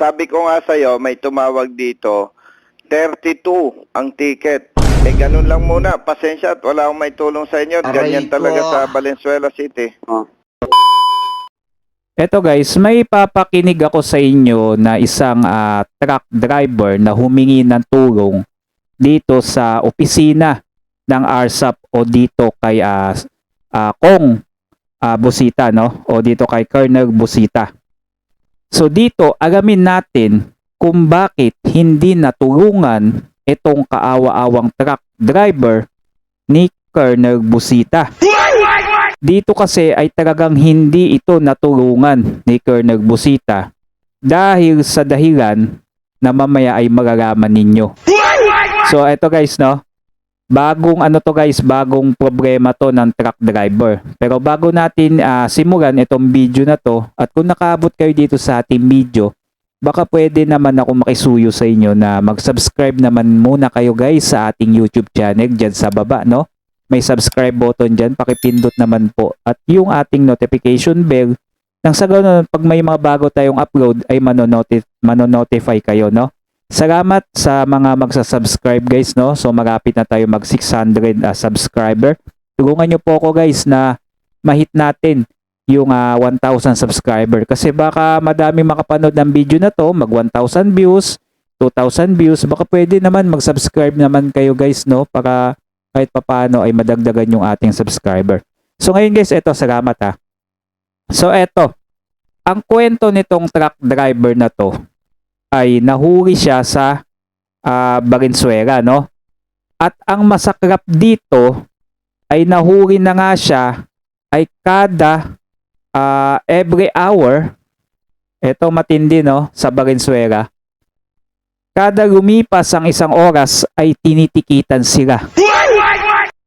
Sabi ko nga sa'yo, may tumawag dito, 32 ang ticket. Ganun lang muna. Pasensya at wala akong may tulong sa inyo. Ganyan talaga sa Valenzuela City. Eto guys, may papakinig ako sa inyo na isang truck driver na humingi ng tulong dito sa opisina ng RSAP o dito kay Kong Busita, no? O dito kay Colonel Busita. So dito, alamin natin kung bakit hindi natulungan itong kaawa-awang truck driver ni Colonel Busita. Dito kasi ay talagang hindi ito natulungan ni Colonel Busita dahil sa dahilan na mamaya ay malalaman ninyo. So eto guys, no? Bagong bagong problema to ng truck driver. Pero bago natin simulan itong video na to, at kung nakaabot kayo dito sa ating video, baka pwede naman ako makisuyo sa inyo na mag-subscribe naman muna kayo guys sa ating YouTube channel dyan sa baba, no? May subscribe button dyan, pakipindot naman po. At yung ating notification bell, nang sa ganun, pag may mga bago tayong upload, ay manonotify kayo, no? Salamat sa mga magsasubscribe guys, no? So magapit na tayo mag 600 subscriber. Tulungan nyo po ako guys na ma-hit natin yung 1,000 subscriber. Kasi baka madami makapanood ng video na to, mag 1,000 views, 2,000 views. Baka pwede naman mag-subscribe naman kayo guys, no? Para kahit papaano ay madagdagan yung ating subscriber. So ngayon guys, eto, salamat ha. So eto, ang kwento nitong truck driver na to ay nahuli siya sa Valenzuela, no? At ang masaklap dito ay nahuli na nga siya ay kada every hour. Eto matindi, no? Sa Valenzuela. Kada lumipas ang isang oras ay tinitikitan sila.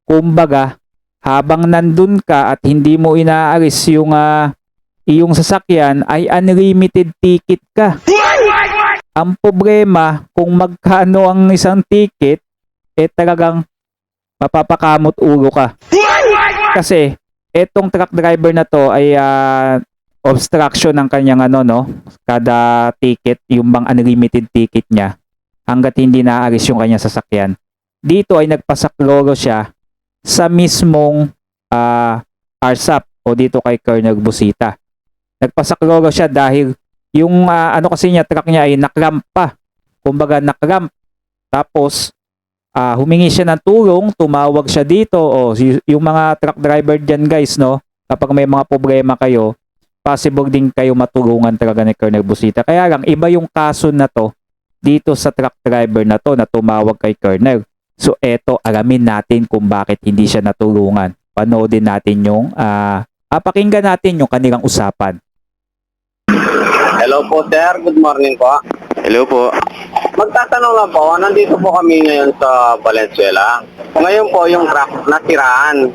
Kumbaga, habang nandun ka at hindi mo inaalis yung iyong sasakyan ay unlimited ticket ka. Ang problema, kung magkano ang isang ticket, talagang mapapakamot ulo ka. Kasi, etong truck driver na to ay obstruction ng kanyang kada ticket, yung bang unlimited ticket niya, hanggat hindi naaalis yung kanyang sasakyan. Dito ay nagpasaklolo siya sa mismong RSAP o dito kay Colonel Busita. Nagpasaklolo siya dahil yung kasi niya, truck niya ay nakramp pa. Kumbaga nakramp. Tapos humingi siya ng tulong, tumawag siya dito. O yung mga truck driver diyan guys, no, kapag may mga problema kayo, possible din kayo matulungan talaga ni Colonel Busita. Kaya lang iba yung kaso na to dito sa truck driver na to na tumawag kay Colonel. So eto, alamin natin kung bakit hindi siya natulungan. Panoodin natin yung pakinggan natin yung kanilang usapan. Hello po sir, good morning po. Hello po. Magtatanong lang po, nandito po kami ngayon sa Valenzuela. Ngayon po yung truck nasiraan.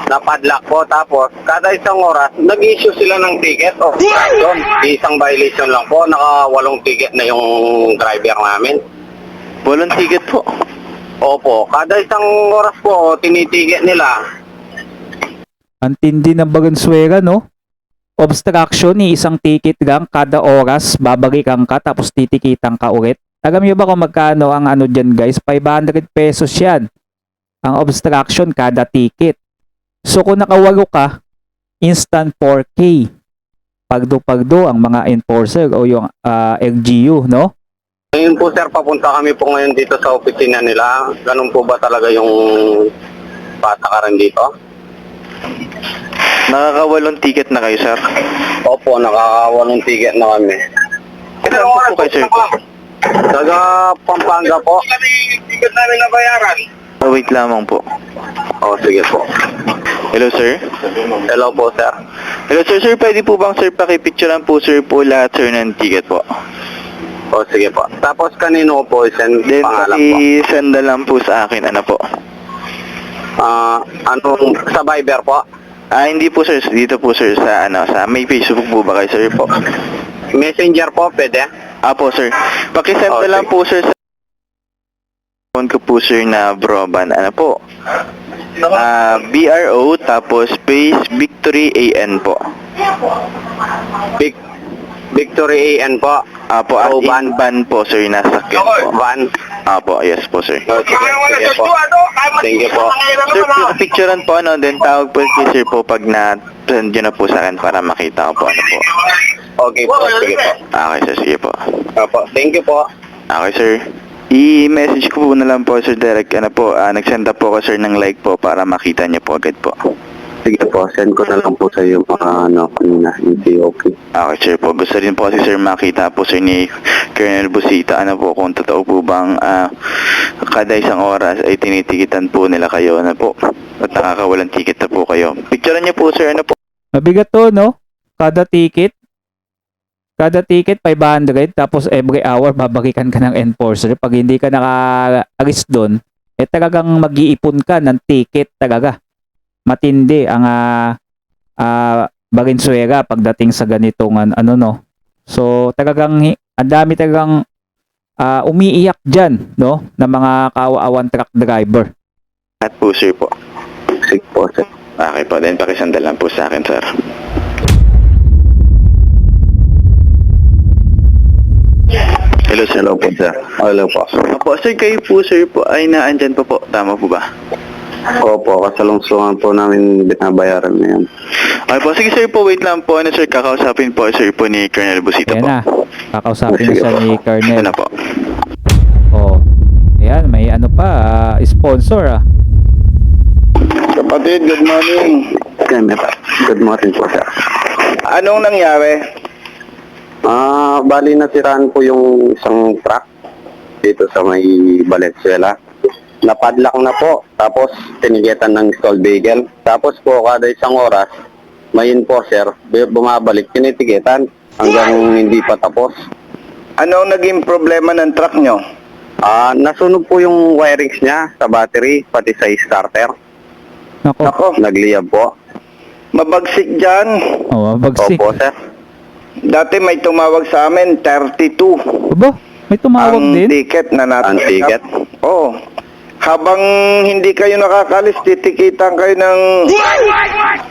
Napadlock po, tapos kada isang oras nag-issue sila ng ticket o violation. Isang violation lang po, naka 8 ticket na yung driver namin. 8 ticket po? Opo, kada isang oras po tiniticket nila. Ang tindi ng Valenzuela, no? Obstruction ni isang ticket lang kada oras, babalikan ka tapos titikitan ka ulit. Alam niyo ba kung magkano ang dyan guys? 500 pesos yan. Ang obstruction kada ticket. So kung nakawalo ka, instant 4K. Pagdo-pagdo ang mga enforcer o yung LGU, no? Ngayon po sir, papunta kami po ngayon dito sa opisina nila. Ganun po ba talaga yung patakaran dito? Nakaka-8 ticket na kayo, sir? Opo, nakaka-8 ticket na kami. Ilan po kayo, sir? Taga Pampanga po. Ticket namin nabayaran. Wait lamang po. Sige po. Hello, sir? Hello po sir. Hello, sir. Sir, pwede po bang, sir, pakipicturean po, sir, po lahat, sir, ng ticket po? Sige po. Tapos kanino po send Then, pangalan po? i-send na lang po sa akin, po? Anong sa Viber po? Hindi po, sir. Dito po, sir, sa may Facebook po ba kayo, sir, po? Messenger po, pwede? Po, sir. Pakisend na lang po, sir, sa phone ko po, sir, na Broban. Po? BRO, tapos space Victory AN po. Victory AN po. Apo, at van. van po, sir, nasa sakyan po. Van. Apo, yes po, sir. Sige po. Thank you po. Sir, picturean po, ano, then tawag po kay sir po pag na-send nyo na po sa akin para makita ko po, ano po. Okay po, sige po. Okay, sir, sige po. Opo, thank you po. Okay, sir. I-message ko po na lang po, sir, direct, ano po, nag-send up po ko, sir, ng like po para makita nyo po agad po. Sige po, send ko na lang po sa iyo mga kanina, hindi okay. Okay, sir po. Gusto rin po kasi, sir, makita po, sir, ni Colonel Busita, ano po, kung totoo po bang kada isang oras ay tinitikitan po nila kayo, ano po, at nakakawalang ticket na po kayo. Picturean niyo po, sir, ano po. Mabigat to, no? Kada ticket 500, tapos every hour babalikan ka ng enforcer. Pag hindi ka naka-alis doon, talagang mag-iipon ka ng ticket talaga. Matindi ang Valenzuela pagdating sa ganitong ano, no. So talagang ang dami talagang umiiyak diyan, no, ng mga kawaawang truck driver. At po, sir po. Sige po, sir. Okay po, then pakisandal lang po sa akin, sir. Hello, sir. Hello po, sir. Hello po. Opo, sir, kayo po, sir po, ay naandyan po po. Tama po ba? Opo, kasalungsungan po namin binabayaran na yan. Okay po, sige, sir po, wait lang po. Ano, sir, kakausapin po, sir po ni Colonel Busita Ayan po. na. Kakausapin na Sige siya po. ni Colonel. Ano po? Oh. Ayan, may ano pa, sponsor ah. Kapatid, good morning. Good morning po, sir. Anong nangyari? Bali nasiraan po yung isang truck dito sa may Valenzuela. Napadlock na po, tapos tinigitan ng stall bagel. Tapos po kada isang oras, may enforcer, bumabalik, tinitigitan hanggang hindi pa tapos. Ano ang naging problema ng truck nyo? Nasunog po yung wirings niya sa battery, pati sa starter. Nako. Ako, Nagliyab po. mabagsik dyan. Oh, bagsik. Opo, sir. Dati may tumawag sa amin, 32. Aba, may tumawag Ang din. ticket na natin. Ang ticket? Oo. Habang hindi kayo nakakalis, titikitan kayo ng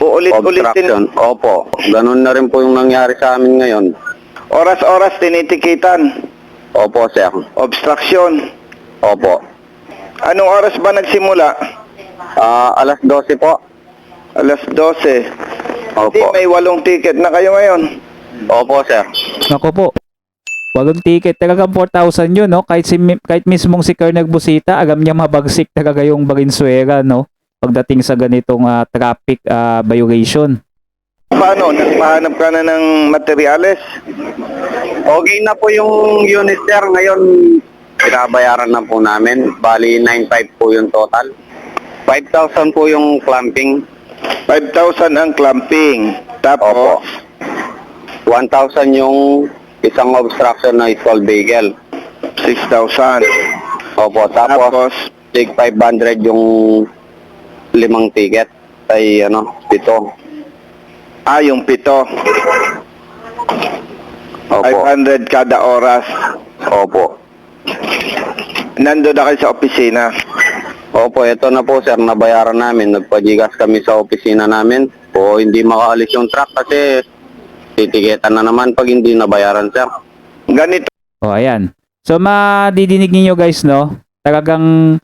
uulit-ulitin. Obstruction. Opo. Ganun na rin po yung nangyari sa amin ngayon. Oras-oras tinitikitan. Opo, sir. Obstruction. Opo. Anong oras ba nagsimula? Alas 12 po. Alas 12. Hindi, Opo. may 8 ticket na kayo ngayon. Opo, sir. Nako po. Walang ticket. Talagang 4,000 yun, no? Kahit mismong si Colonel Busita, alam niya mabagsik talaga yung Valenzuela, no? Pagdating sa ganitong traffic violation. Paano? Nagpahanap ka na ng materyales? Okay na po yung unit, sir. Ngayon, pinabayaran na po namin. Bali, 9,500 po yung total. 5,000 po yung clamping. 5,000 ang clamping. Opo. Tapos, 1,000 yung isang obstruction na stall bagel. 6,000. Opo, tapos, tig 500 yung 5 ticket. Ay, 7. Yung 7. Opo. 500 kada oras. Opo. Nandun na kayo sa opisina. Opo, ito na po, sir. Nabayaran namin. Nagpagigas kami sa opisina namin. O hindi makaalis yung truck kasi titikitan na naman pag hindi nabayaran, sir. Ganito. O, ayan. So, madidinig niyo guys, no? Talagang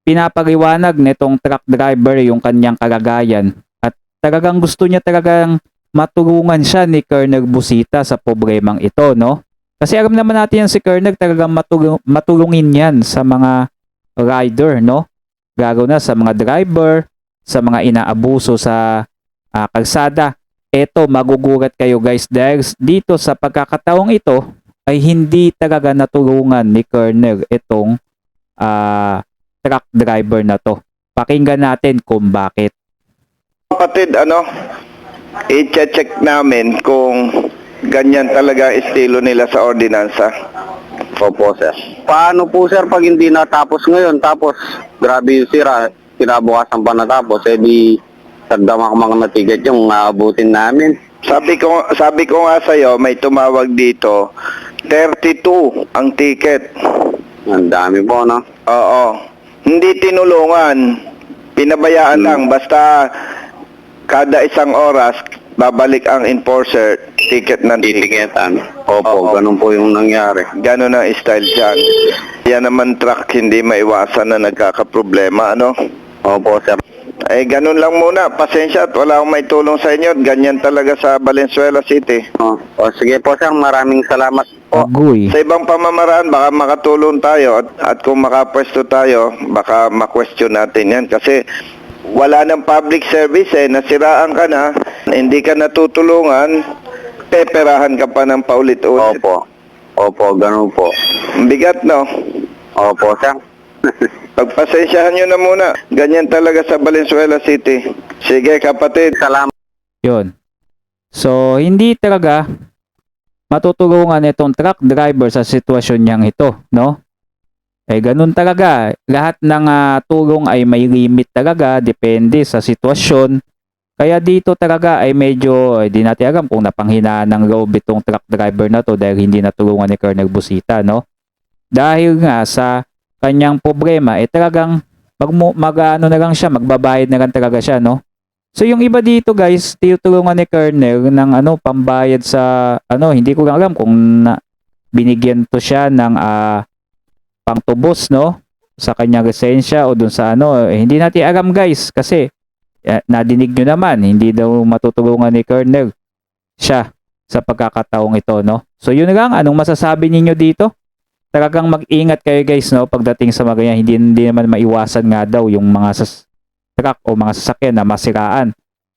pinapaliwanag nitong truck driver yung kanyang kalagayan. At talagang gusto niya talagang matulungan siya ni Colonel Busita sa problemang ito, no? Kasi alam naman natin yan si Colonel, talagang matulungin yan sa mga rider, no? Lalo na sa mga driver, sa mga inaabuso sa kalsada. Eto, magugulat kayo guys dahil dito sa pagkakataong ito ay hindi talaga natulungan ni Colonel itong truck driver na to. Pakinggan natin kung bakit. Kapatid, i-check namin kung ganyan talaga estilo nila sa ordinansa. Opo, sir. Paano po, sir, pag hindi natapos ngayon, tapos grabe yung sira, kinabukasan pa natapos, di sagdama mga natigat yung aabutin namin. Sabi ko nga sa'yo, may tumawag dito, 32 ang ticket. Ang dami po, no? Oo. Hindi tinulungan. Pinabayaan lang. Basta kada isang oras, babalik ang enforcer. ticket ng ticket. titiketan. Opo, Oo. ganun po yung nangyari. Ganon ang style dyan. Yan naman truck, hindi maiwasan na nagkakaproblema, ano? Opo, sir. Eh, ganun lang muna. Pasensya at wala akong may tulong sa inyo. Ganyan talaga sa Valenzuela City. O, sige po, sir. Maraming salamat po. Agoy. Sa ibang pamamaraan, baka makatulong tayo at kung makapwesto tayo, baka ma-question natin yan. Kasi wala ng public service nasiraan ka na, hindi ka natutulungan, peperahan ka pa ng paulit-ulit. Opo. Opo, ganun po. Bigat, no? Opo, sir. Pagpasensyahan nyo na muna. Ganyan talaga sa Valenzuela City. Sige, kapatid. Salamat. Yun. So, hindi talaga matutulungan itong truck driver sa sitwasyon niyang ito, no? Eh, ganun talaga. Lahat ng tulong ay may limit talaga, depende sa sitwasyon. Kaya dito talaga ay medyo, di natin alam kung napanghinaan ng loob itong truck driver na to dahil hindi natulungan ni Colonel Busita, no? Dahil nga sa kanyang problema, eh talagang ano na lang siya, magbabayad na lang talaga siya, no? So yung iba dito guys, tinutulungan ni Colonel ng pambayad sa hindi ko lang alam kung binigyan to siya ng pangtubos, no? Sa kanyang lisensya o dun sa hindi natin alam guys kasi nadinig nyo naman, hindi daw matutulungan ni Colonel siya sa pagkakataong ito, no? So yun lang, anong masasabi ninyo dito? Talagang mag-ingat kayo guys, no, pagdating sa mga ganyan. Hindi naman maiwasan nga daw yung mga truck o mga sasakyan na masiraan.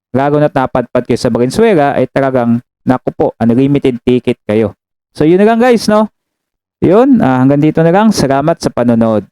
Lalo na't napadpad kayo sa Valenzuela ay talagang naku po, unlimited ticket kayo. So yun na lang guys, no. Yun, hanggang dito na lang. Salamat sa panonood.